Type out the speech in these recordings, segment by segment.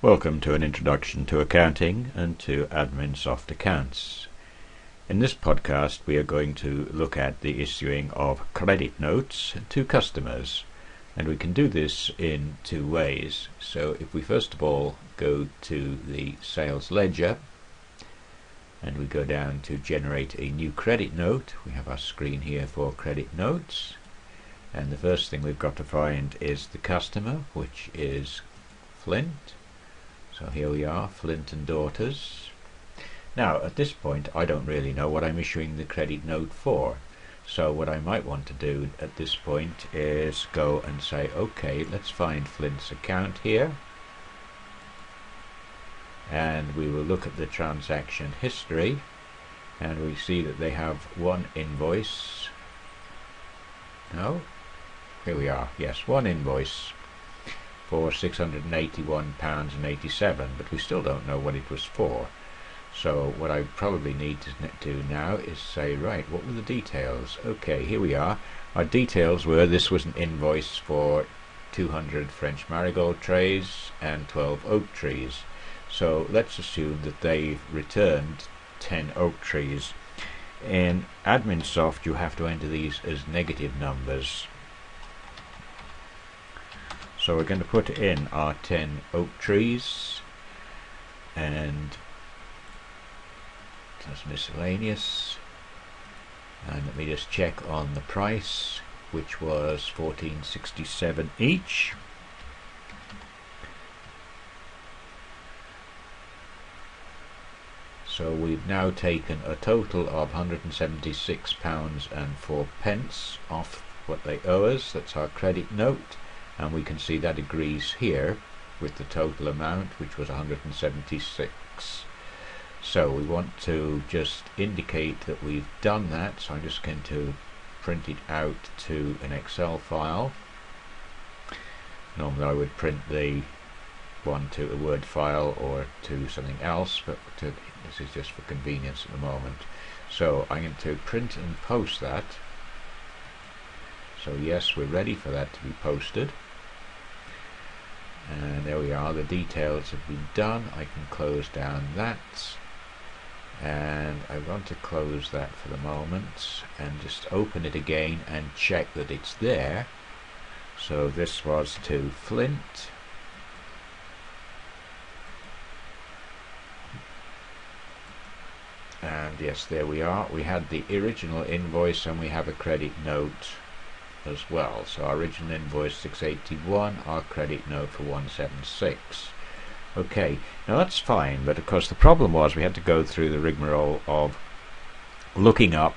Welcome to an introduction to accounting and to Adminsoft Accounts. In this podcast we are going to look at the issuing of credit notes to customers, and we can do this in two ways. So if we first of all go to the sales ledger and we go down to generate a new credit note, we have our screen here for credit notes, and the first thing we've got to find is the customer, which is Flint. So here we are, Flint and Daughters. Now at this point I don't really know what I'm issuing the credit note for. So what I might want to do at this point is go and say, okay, let's find Flint's account here. And we will look at the transaction history, and we see that they have one invoice. No? Here we are, yes, one invoice for £681.87, but we still don't know what it was for. So what I probably need to do now is say, right, what were the details? Okay, here we are. Our details were this was an invoice for 200 French marigold trays and 12 oak trees. So let's assume that they've returned 10 oak trees. In Adminsoft you have to enter these as negative numbers. So we're going to put in our 10 oak trees, and that's miscellaneous, and let me just check on the price, which was $14.67 each. So we've now taken a total of £176.04 off what they owe us. That's our credit note, and we can see that agrees here with the total amount, which was 176. So we want to just indicate that we've done that, so I'm just going to print it out to an Excel file. Normally I would print the one to a Word file or to something else, but this is just for convenience at the moment. So I'm going to print and post that. So yes, we're ready for that to be posted. And there we are, the details have been done. I can close down that, and I want to close that for the moment and just open it again and check that it's there. So this was to Flint, and yes, there we are. We had the original invoice and we have a credit note as well. So our original invoice 681, our credit note for 176. Okay, now that's fine, but of course the problem was we had to go through the rigmarole of looking up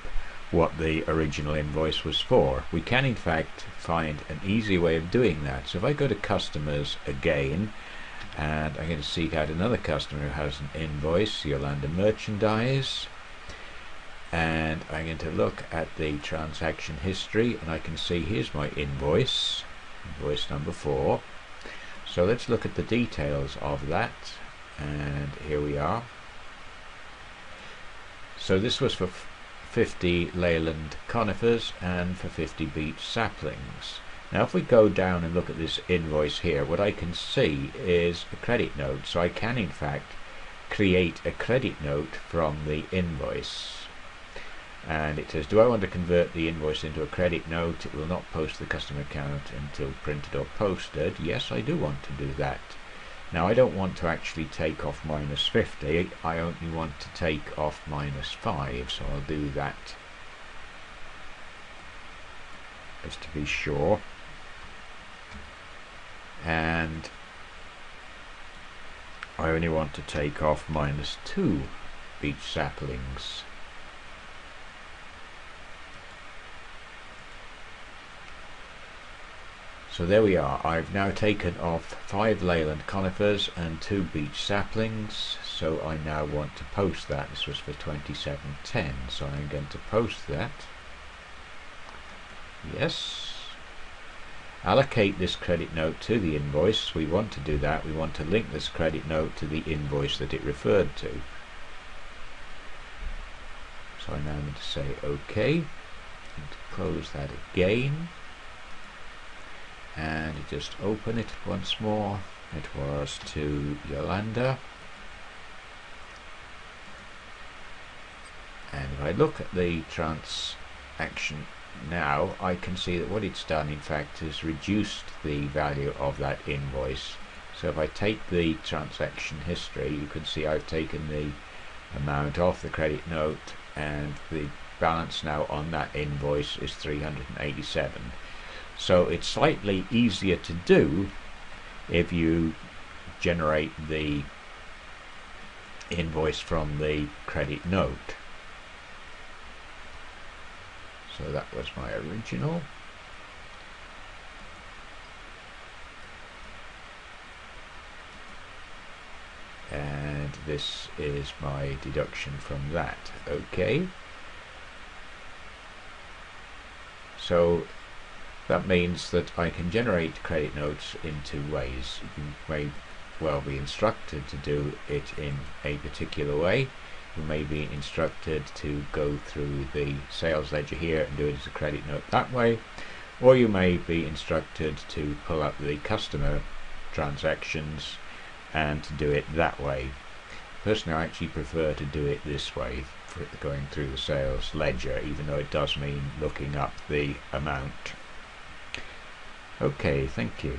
what the original invoice was for. We can in fact find an easy way of doing that. So if I go to customers again, and I'm going to seek out another customer who has an invoice, Yolanda Merchandise, and I'm going to look at the transaction history, and I can see here's my invoice, invoice number 4. So let's look at the details of that, and here we are. So this was for 50 Leyland conifers and for 50 beech saplings. Now if we go down and look at this invoice here, what I can see is a credit note. So I can in fact create a credit note from the invoice. And it says, do I want to convert the invoice into a credit note? It will not post the customer account until printed or posted. Yes, I do want to do that. Now I don't want to actually take off minus 50, I only want to take off minus 5, so I'll do that just to be sure. And I only want to take off minus 2 beech saplings. So there we are. I've now taken off 5 Leyland conifers and 2 beech saplings, so I now want to post that. This was for 27.10, so I'm going to post that. Yes. Allocate this credit note to the invoice. We want to do that. We want to link this credit note to the invoice that it referred to. So I'm now going to say OK, and close that again. And just open it once more, It was to Yolanda. And if I look at the transaction now, I can see that what it's done in fact is reduced the value of that invoice. So if I take the transaction history, you can see I've taken the amount off the credit note, and the balance now on that invoice is 387. So it's slightly easier to do if you generate the invoice from the credit note. So that was my original. And this is my deduction from that. Okay. So that means that I can generate credit notes in two ways. You may well be instructed to do it in a particular way. You may be instructed to go through the sales ledger here and do it as a credit note that way, or you may be instructed to pull up the customer transactions and to do it that way. Personally, I actually prefer to do it this way, for going through the sales ledger, even though it does mean looking up the amount. Okay, thank you.